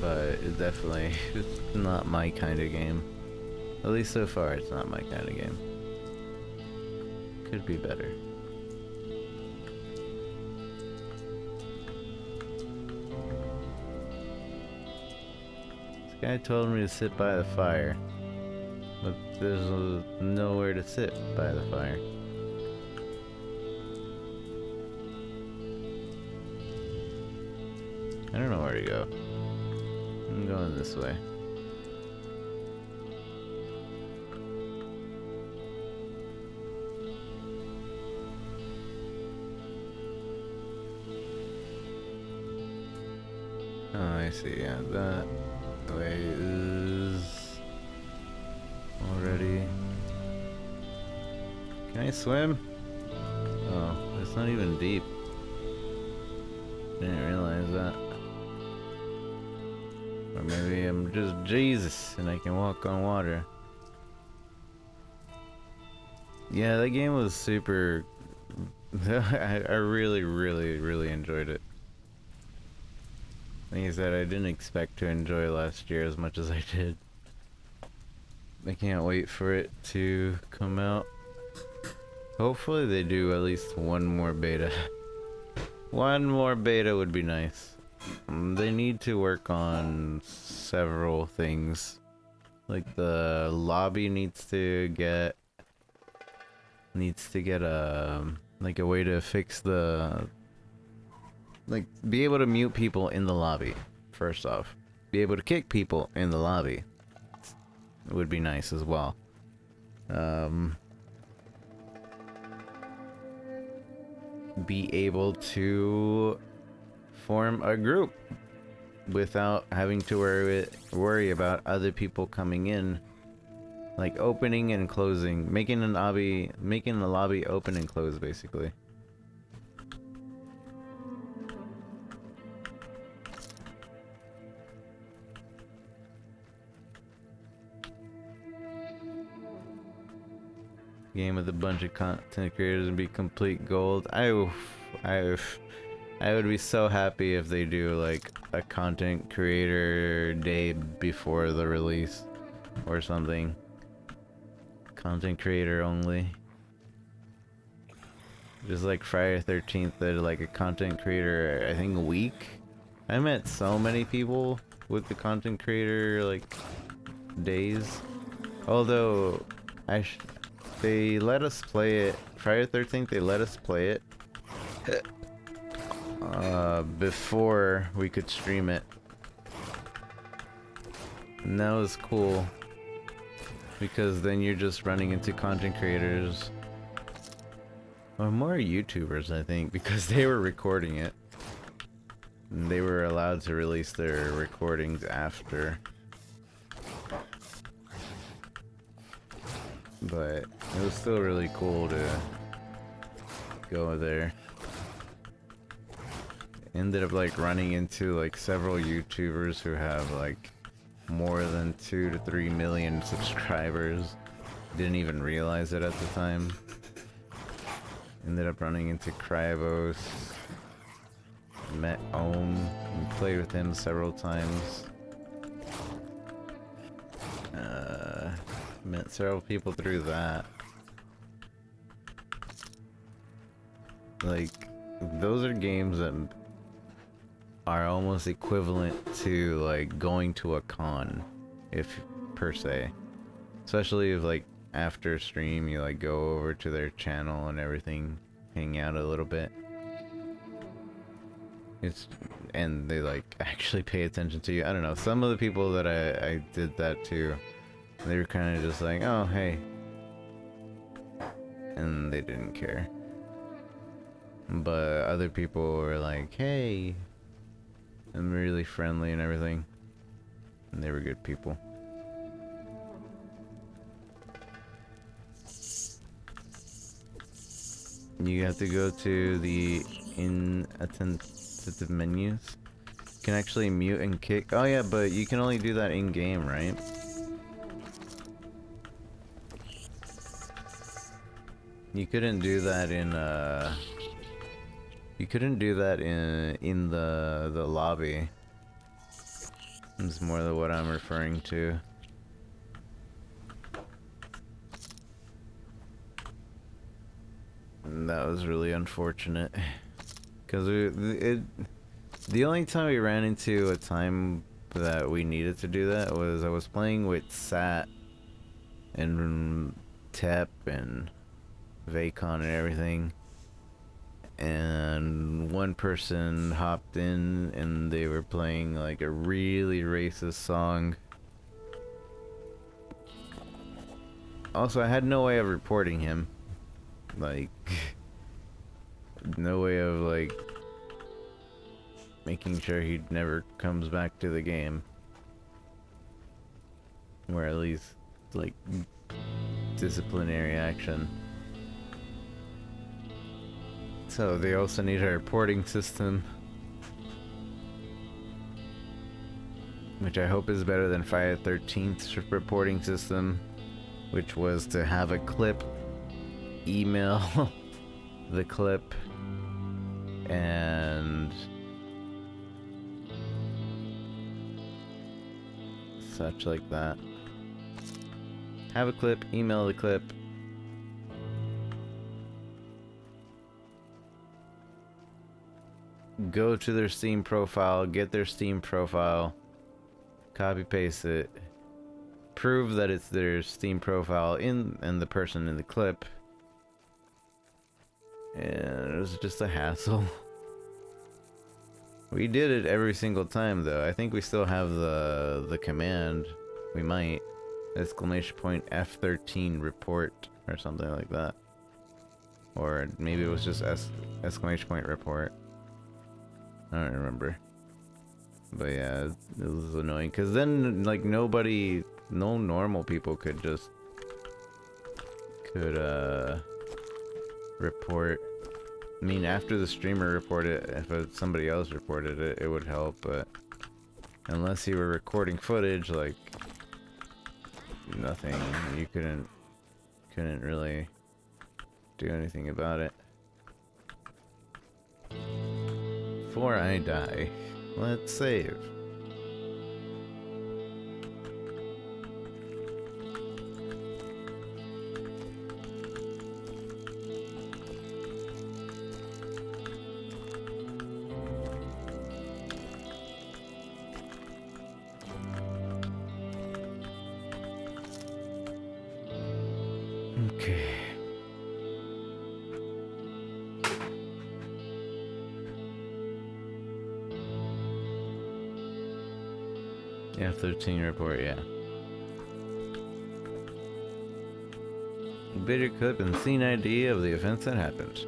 But it definitely is not my kind of game. At least so far, it's not my kind of game. Could be better. This guy told me to sit by the fire, but there's nowhere to sit by the fire. I don't know where to go. I'm going this way. Oh, I see, yeah, that way is already... Can I swim? Oh, it's not even deep. Didn't realize that. Or maybe I'm just Jesus and I can walk on water. Yeah, that game was super... I really enjoyed it. Like I said, I didn't expect to enjoy last year as much as I did. I can't wait for it to come out. Hopefully they do at least one more beta. One more beta would be nice. They need to work on several things. Like the lobby needs to get a like a way to fix the, like, be able to mute people in the lobby. First off, be able to kick people in the lobby. It would be nice as well. Be able to form a group without having to worry about other people coming in, like opening and closing, making the lobby open and close, basically. Game with a bunch of content creators and be complete gold. I would be so happy if they do like a content creator day before the release or something. Content creator only. Just like Friday the 13th, they did like a content creator, I think, a week. I met so many people with the content creator like days. Although they let us play it Friday the 13th. They let us play it before we could stream it, and that was cool because then you're just running into content creators or more YouTubers, I think, because they were recording it and they were allowed to release their recordings after. But it was still really cool to go there. Ended up like running into like several YouTubers who have like more than 2 to 3 million subscribers. Didn't even realize it at the time. Ended up running into Cryvos. Met Ohm and played with him several times. Met several people through that. Like, those are games that are almost equivalent to like going to a con, if per se. Especially if like after stream you like go over to their channel and everything, hang out a little bit. And they like actually pay attention to you. I don't know. Some of the people that I did that to, they were kind of just like, oh hey, and they didn't care. But other people were like, hey, and really friendly and everything, and they were good people. You have to go to the inattentive menus. You can actually mute and kick. Oh yeah, but you can only do that in game, right? You couldn't do that in you couldn't do that in the lobby. It's more than what I'm referring to. And that was really unfortunate, because the only time we ran into a time that we needed to do that was I was playing with Sat and Tep and Vacon and everything, and one person hopped in and they were playing like a really racist song. Also, I had no way of reporting him. Like, no way of like making sure he never comes back to the game, or at least like disciplinary action. So they also need a reporting system, which I hope is better than Friday the 13th's reporting system, which was to have a clip, email the clip, and such like that. Have a clip, email the clip, go to their Steam profile, get their Steam profile, copy paste it, prove that it's their Steam profile and the person in the clip. And it was just a hassle. We did it every single time though. I think we still have the command. We might. !F13 report or something like that. Or maybe it was just !report. I don't remember. But yeah, it was annoying. Cause then like no normal people could report. I mean, after the streamer reported it, if somebody else reported it, it would help, but unless you were recording footage, like nothing, you couldn't really do anything about it. Before I die, let's save. Okay. F13 report, yeah. Video clip and scene ID of the events that happened.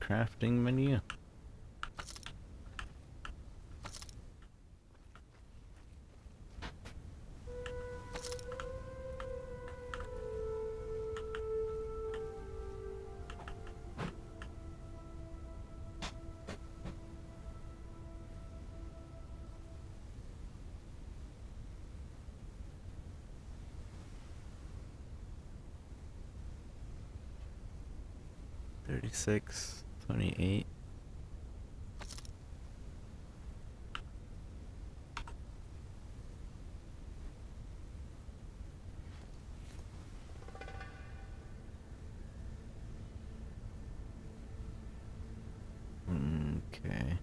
Crafting menu. 36, 28. Okay.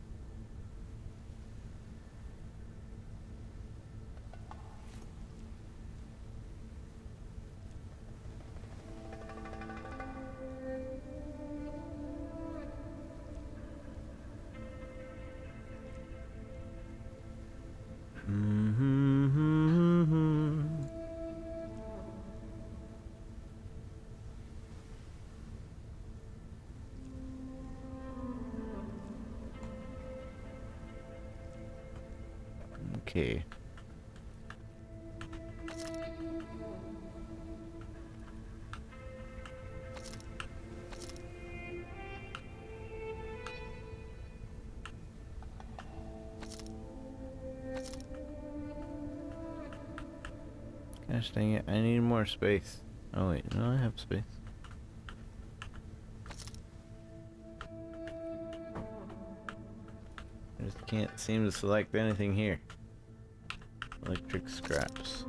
Okay. Gosh dang it, I need more space. Oh wait, no, I have space. I just can't seem to select anything here. Electric scraps.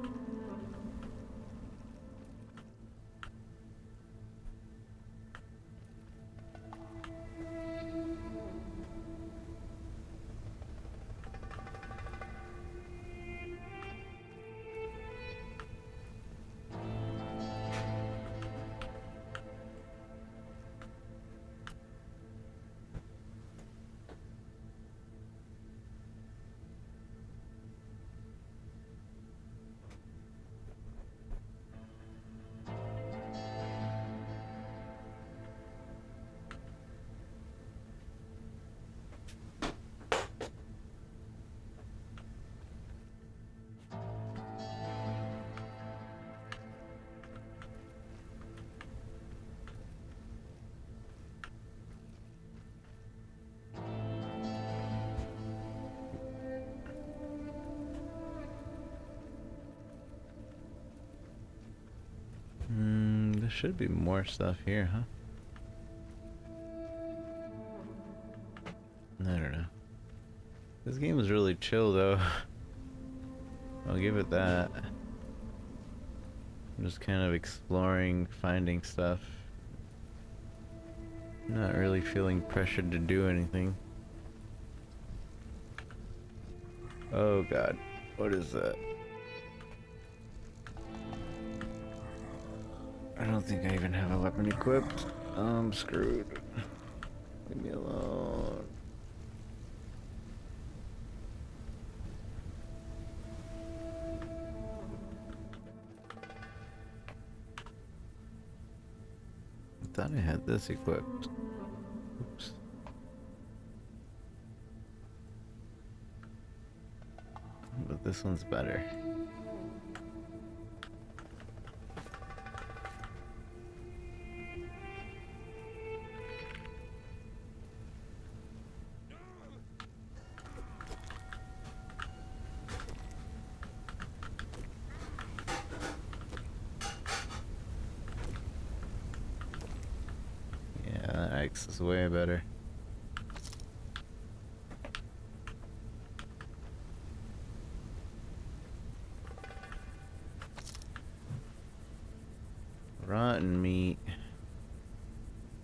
There should be more stuff here, huh? I don't know. This game is really chill, though. I'll give it that. I'm just kind of exploring, finding stuff. Not really feeling pressured to do anything. Oh god, what is that? I don't think I even have a weapon equipped. I'm screwed. Leave me alone. I thought I had this equipped. Oops. But this one's better. Yeah, that axe is way better. Rotten meat.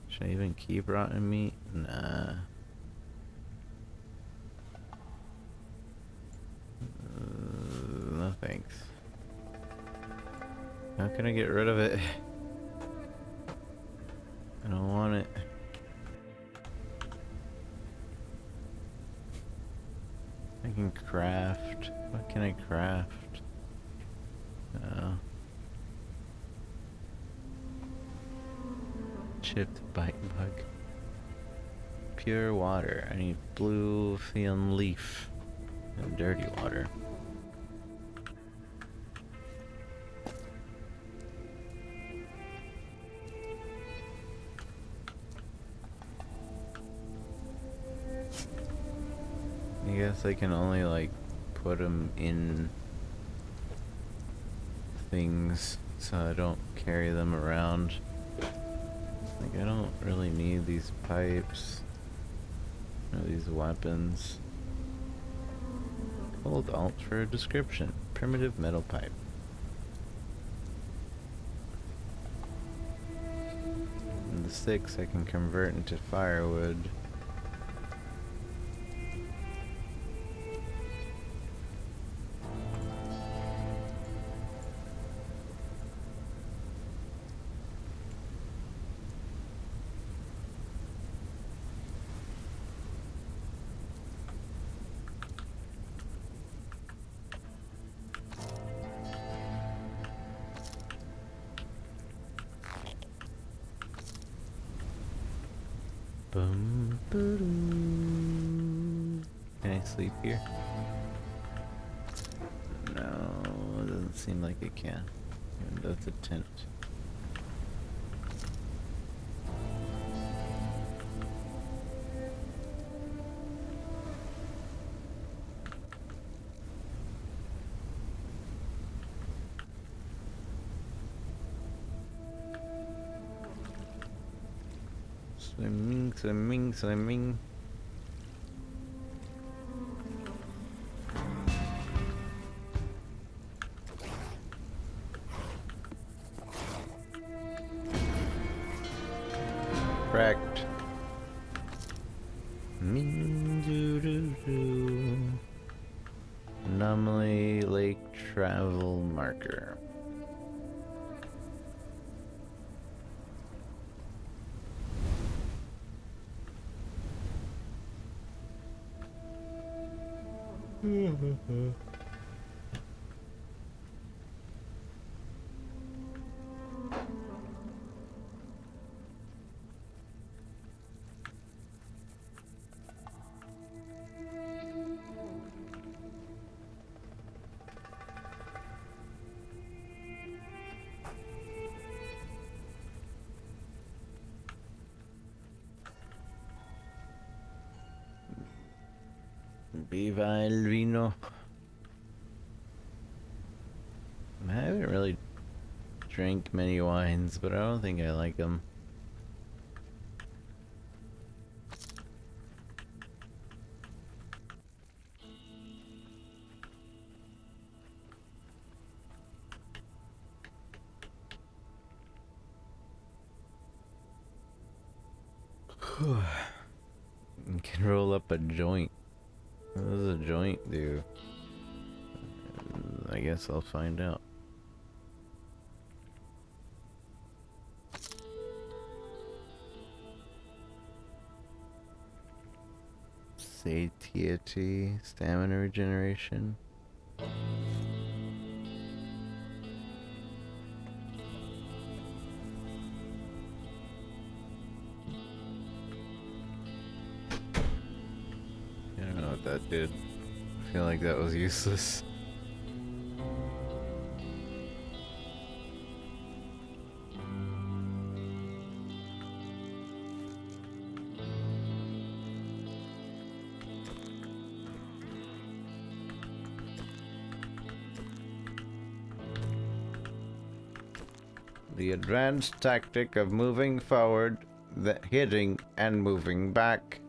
Should I even keep rotten meat? Nah. No thanks. How can I get rid of it? I don't want it. I can craft. What can I craft? Chipped bite bug. Pure water. I need blue thin leaf. And dirty water. I guess I can only like put them in things so I don't carry them around. Like I don't really need these pipes or these weapons. Hold Alt for a description. Primitive metal pipe. And the sticks I can convert into firewood. Bum, ba-dum. Can I sleep here? No, it doesn't seem like it can. Even though it's a tent. Swimming, swimming, swimming. Correct. Anomaly Lake travel marker. Viva el vino. I haven't really drank many wines, but I don't think I like them. Can roll up a joint. What does a joint do? I guess I'll find out. Satiety, stamina regeneration. I don't know what that did. I feel like that was useless. The advanced tactic of moving forward, hitting, and moving back.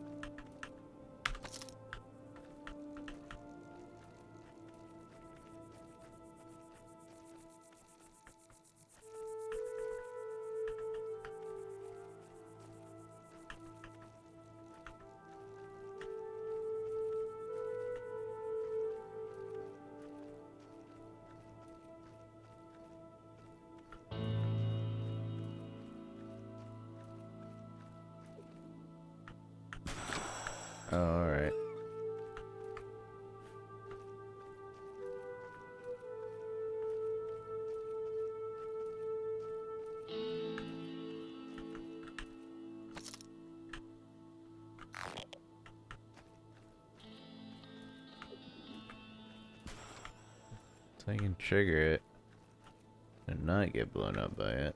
Alright. So I can trigger it and not get blown up by it.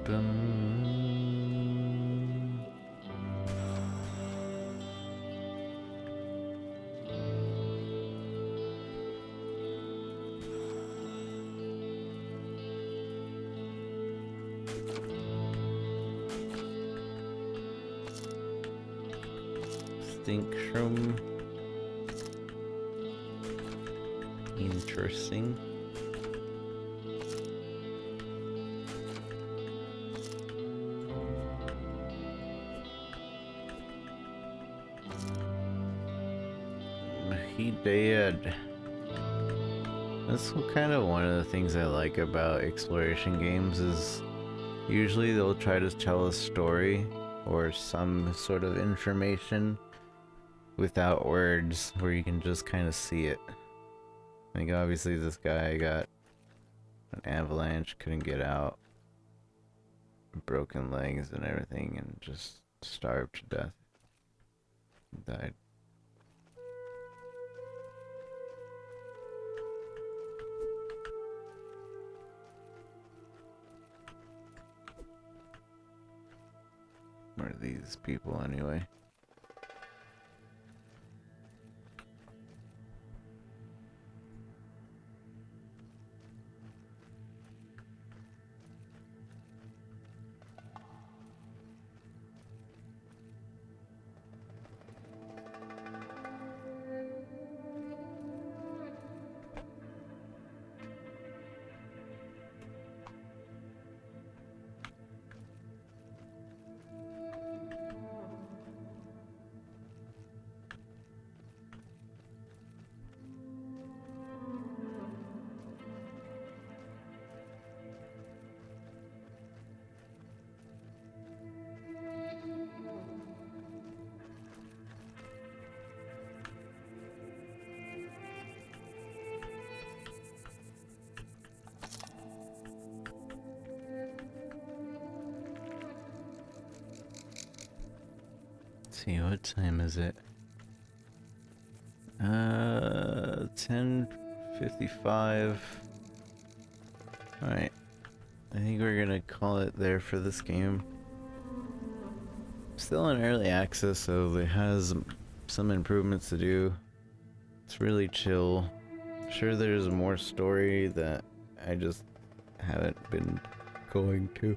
dun. Stink shroom. Interesting. He dead. That's kind of one of the things I like about exploration games is usually they'll try to tell a story or some sort of information without words where you can just kind of see it. Like obviously this guy got an avalanche, couldn't get out, broken legs and everything, and just starved to death. Died. What are these people anyway? Let's see, what time is it? 10:55. Alright. I think we're gonna call it there for this game. Still in early access, so it has some improvements to do. It's really chill. I'm sure there's more story that I just haven't been going to.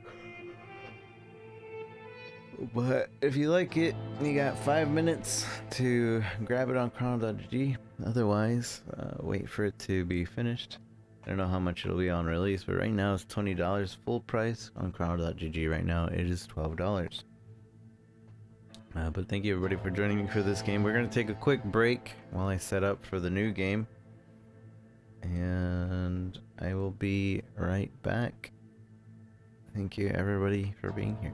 But if you like it, you got 5 minutes to grab it on chrono.gg. Otherwise, wait for it to be finished. I don't know how much it'll be on release, but right now it's $20 full price on chrono.gg. Right now it is $12. But thank you everybody for joining me for this game. We're going to take a quick break while I set up for the new game. And I will be right back. Thank you everybody for being here.